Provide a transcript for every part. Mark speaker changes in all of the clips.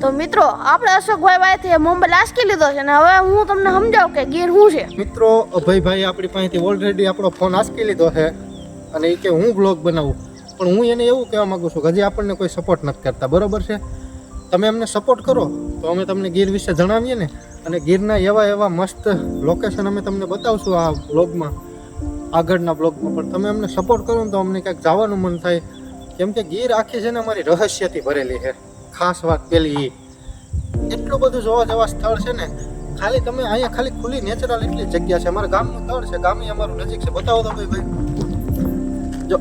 Speaker 1: તો મિત્રો આપણે અશોકભાઈ પાસેથી મોબાઈલ આંચકી લીધો છે ને હવે હું તમને સમજાવું કે ગીર શું છે.
Speaker 2: મિત્રો અભયભાઈ આપણી પાસેથી ઓલરેડી આપણો ફોન આંચકી લીધો છે અને એ કે હું બ્લોગ બનાવું, પણ હું એને એવું કહેવા માગું છું કે હજી આપણને કોઈ સપોર્ટ નથી કરતા. બરોબર છે, તમે અમને સપોર્ટ કરો તો અમે તમને ગીર વિશે જણાવીએ ને, અને ગીરના એવા મસ્ત લોકેશન અમે તમને બતાવશું આ બ્લોગમાં, આગળના બ્લોગમાં. પણ તમે અમને સપોર્ટ કરો ને તો અમને ક્યાંક જવાનું મન થાય, કેમ કે ગીર આખી છે ને અમારી રહસ્યથી ભરેલી છે. ખાસ વાત પેલી એટલું બધું જોવા જેવા સ્થળ છે ને, ખાલી તમે અહીંયા ખાલી ખુલ્લી નેચરલ એટલી જગ્યા છે. અમારા ગામનું સ્થળ છે, ગામે અમારું નજીક છે. બતાવો તો ભાઈ જો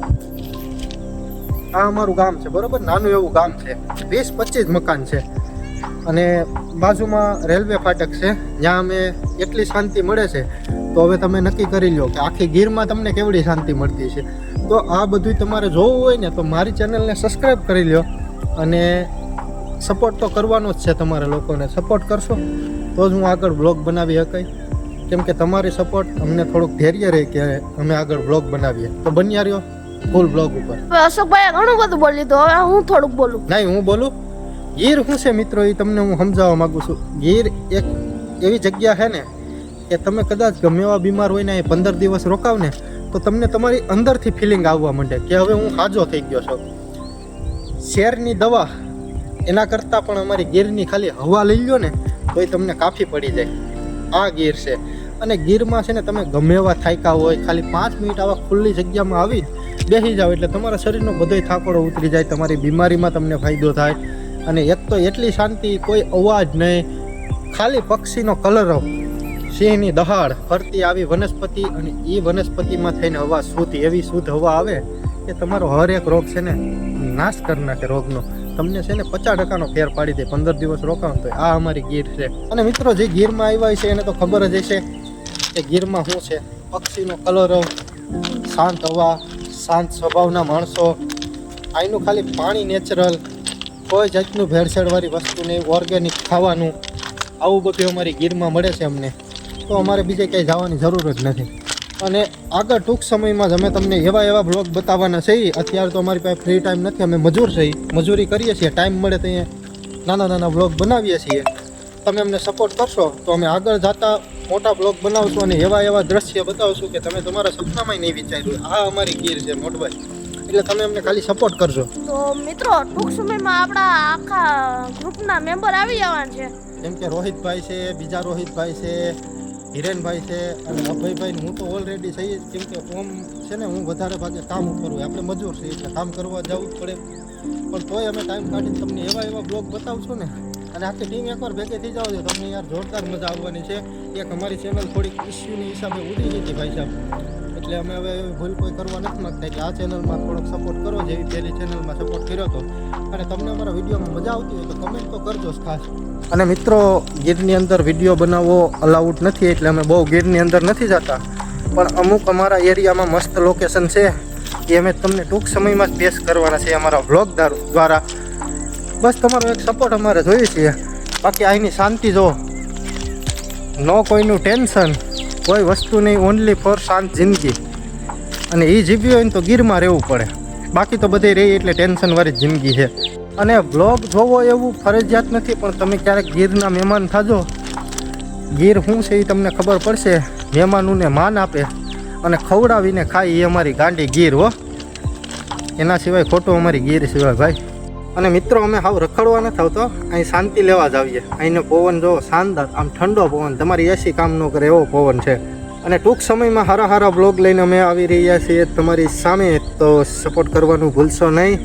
Speaker 2: આ અમારું ગામ છે, બરોબર, નાનું એવું ગામ છે, 20-25 મકાન છે અને બાજુમાં રેલવે ફાટક છે, જ્યાં અમે એટલી શાંતિ મળે છે. તો હવે તમે નક્કી કરી લો કે આખી ગીરમાં તમને કેવડી શાંતિ મળતી છે. તો આ બધું તમારે જોવું હોય ને તો મારી ચેનલને સબસ્ક્રાઈબ કરી લો અને સપોર્ટ તો કરવાનો જ છે. તમારે લોકોને સપોર્ટ કરશો તો જ હું આગળ બ્લોગ બનાવી શકાય, કેમ કે તમારી સપોર્ટ અમને થોડુંક ધૈર્ય રહે કે અમે આગળ બ્લોગ બનાવીએ. તો બન્યા રહ્યો ફૂલ બ્લોગ ઉપર.
Speaker 1: હવે અશોકભાઈએ ઘણું બધું બોલી લીધું, હવે હું થોડુંક બોલું.
Speaker 2: નહીં, હું બોલું. ગીર શું છે મિત્રો, એ તમને હું સમજાવવા માગું છું. ગીર એક એવી જગ્યા છે ને કે તમે કદાચ ગમે એવા બીમાર હોય ને એ 15 દિવસ રોકાવ ને તો તમને તમારી અંદરથી ફિલિંગ આવવા માંડે કે હવે હું હાજો થઈ ગયો છું. શેરની દવા એના કરતાં પણ અમારી ગીરની ખાલી હવા લઈ લો ને તો એ તમને કાફી પડી જાય. આ ગીર છે. અને ગીરમાં છે ને તમે ગમે એવા થાક્યા હોય, ખાલી 5 મિનિટ આવા ખુલ્લી જગ્યામાં આવી બેસી જાઓ એટલે તમારા શરીરનો બધોય થાકોડો ઉતરી જાય, તમારી બીમારીમાં તમને ફાયદો થાય. અને એક તો એટલી શાંતિ, કોઈ અવાજ નહીં, ખાલી પક્ષીનો કલરવ, સિંહની દહાડ, ફરતી આવી વનસ્પતિ, અને એ વનસ્પતિમાં થઈને હવા શુદ્ધ, એવી શુદ્ધ હવા આવે કે તમારો હર એક રોગ છે ને નાશ કરી નાખે રોગનો. તમને છે ને 50% ફેર પાડી દે 15 દિવસ રોકાણ તો. આ અમારી ગીર છે. અને મિત્રો જે ગીરમાં આવ્યા છે એને તો ખબર જ હશે કે ગીરમાં શું છે. પક્ષીનો કલરવ, શાંત હવા, શાંત સ્વભાવના માણસો, અહીંનું ખાલી પાણી નેચરલ, કોઈ જાતનું ભેળસેળવાળી વસ્તુ નહીં, ઓર્ગેનિક ખાવાનું, આવું બધું અમારી ગીરમાં મળે છે અમને. તો અમારે બીજે ક્યાંય જવાની જરૂર જ નથી. અને આગળ ટૂંક સમયમાં જ અમે તમને એવા બ્લોગ બતાવવાના છીએ. અત્યારે તો અમારી પાસે ફ્રી ટાઈમ નથી, અમે મજૂર છીએ, મજૂરી કરીએ છીએ. ટાઈમ મળે તો અહીંયા નાના બ્લોગ બનાવીએ છીએ. તમે અમને સપોર્ટ કરશો તો અમે આગળ જતા મોટા બ્લોગ બનાવશું અને એવા દ્રશ્ય બતાવશું કે તમે તમારા સપનામાં નહીં વિચાર્યું. આ અમારી ગીર છે મોટભાઈ, એટલે તમે અમને ખાલી સપોર્ટ કરજો.
Speaker 1: તો મિત્રો ટૂંક સમયમાં આપણા આખા ગ્રુપના મેમ્બર આવી જવાના છે.
Speaker 2: જેમ કે રોહિતભાઈ છે, બીજા રોહિતભાઈ છે, હિરેનભાઈ છે અને અભયભાઈ. હું તો ઓલરેડી થઈ જ, કેમ કે ઓમ છે ને હું વધારે ભાગે કામ ઉપર હોય, આપણે મજૂર છીએ એટલે કામ કરવા જવું જ પડે. પણ તોય અમે ટાઈમ કાઢીને તમને એવા બ્લોગ બતાવશું ને, અને આખી ટીમ એકવાર ભેગી થઈ જાવ છો તમને યાર જોરદાર મજા આવવાની છે. એક અમારી ચેનલ થોડીક ઇસ્યુની હિસાબે ઉડી ગઈ હતી ભાઈ સાહેબ, એટલે અમે હવે ભૂલ કોઈ કરવા નથી માગતા. એટલે આ ચેનલમાં થોડોક સપોર્ટ કરો, જેવી પહેલી ચેનલમાં સપોર્ટ કર્યો હતો. અને તમને અમારા વિડીયોમાં મજા આવતી હોય તો કમેન્ટ તો કરજો ખાસ. અને મિત્રો ગીરની અંદર વિડીયો બનાવવો અલાઉડ નથી, એટલે અમે બહુ ગીરની અંદર નથી જતા. પણ અમુક અમારા એરિયામાં મસ્ત લોકેશન છે એ અમે તમને ટૂંક સમયમાં જ પેશ કરવાના છે અમારા વ્લોગ દ્વારા. બસ તમારો એક સપોર્ટ અમારે જોઈએ છીએ. બાકી અહીંની શાંતિ જો, નો કોઈનું ટેન્શન, કોઈ વસ્તુ નહીં, ઓનલી ફોર શાંત જિંદગી. અને એ જીવવી હોય ને તો ગીરમાં રહેવું પડે, બાકી તો બધે રહી એટલે ટેન્શનવાળી જિંદગી છે. અને બ્લોગ જોવો એવું ફરજિયાત નથી, પણ તમે ક્યારેક ગીરના મહેમાન થાજો, ગીર શું છે એ તમને ખબર પડશે. મહેમાનોને માન આપે અને ખવડાવીને ખાય એ અમારી ગાંડી ગીર હો. એના સિવાય ખોટું અમારી ગીર સિવાય ભાઈ. અને મિત્રો અમે હાવ રખડવા નથી આવતો, અહીં શાંતિ લેવા જ આવીએ. અહીંનો પવન જો શાનદાર, આમ ઠંડો પવન, તમારી એસી કામ ન કરે એવો પવન છે. અને ટૂંક સમયમાં હારા બ્લોગ લઈને અમે આવી રહ્યા છીએ તમારી સામે, તો સપોર્ટ કરવાનું ભૂલશો નહીં.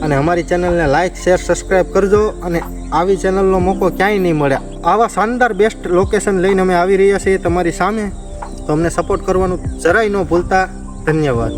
Speaker 2: અને અમારી ચેનલને લાઇક, શેર, સબસ્ક્રાઈબ કરજો. અને આવી ચેનલનો મોકો ક્યાંય નહીં મળે. આવા શાનદાર બેસ્ટ લોકેશન લઈને અમે આવી રહ્યા છીએ તમારી સામે, તો અમને સપોર્ટ કરવાનું જરાય ન ભૂલતા. ધન્યવાદ.